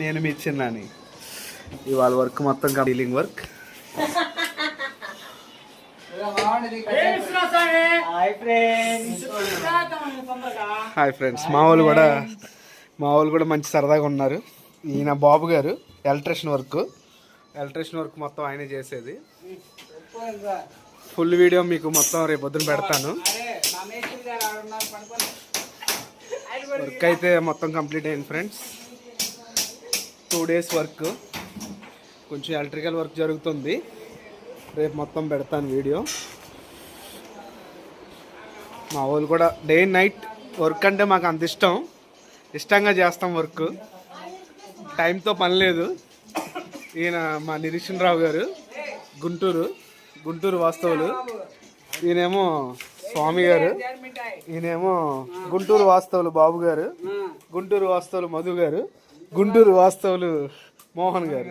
నేను మీ చిన్నాని. ఇవాళ వర్క్ మొత్తం డీలింగ్ వర్క్. Hi friends. మా వాళ్ళు కూడా మంచి సరదాగా ఉన్నారు. ఈయన బాబు గారు ఎలక్ట్రీషియన్ వర్క్ మొత్తం ఆయనే చేసేది. ఫుల్ వీడియో మీకు మొత్తం రేపు పొద్దున పెడతాను. వర్క్ అయితే మొత్తం కంప్లీట్ అయింది ఫ్రెండ్స్. 2 days work. కొంచెం ఎలక్ట్రికల్ వర్క్ జరుగుతుంది. రేపు మొత్తం పెడతాను వీడియో. మా వాళ్ళు కూడా డే అండ్ నైట్ వర్క్ అంటే మాకు అంత ఇష్టంగా చేస్తాం వర్క్. టైంతో పని లేదు. ఈయన మా నిరీక్షణ రావు గారు గుంటూరు వాస్తవులు. ఈయనేమో స్వామి గారు. ఈయనేమో గుంటూరు వాస్తవులు బాబు గారు, గుంటూరు వాస్తవులు మధు గారు, గుంటూరు వాస్తవులు మోహన్ గారు.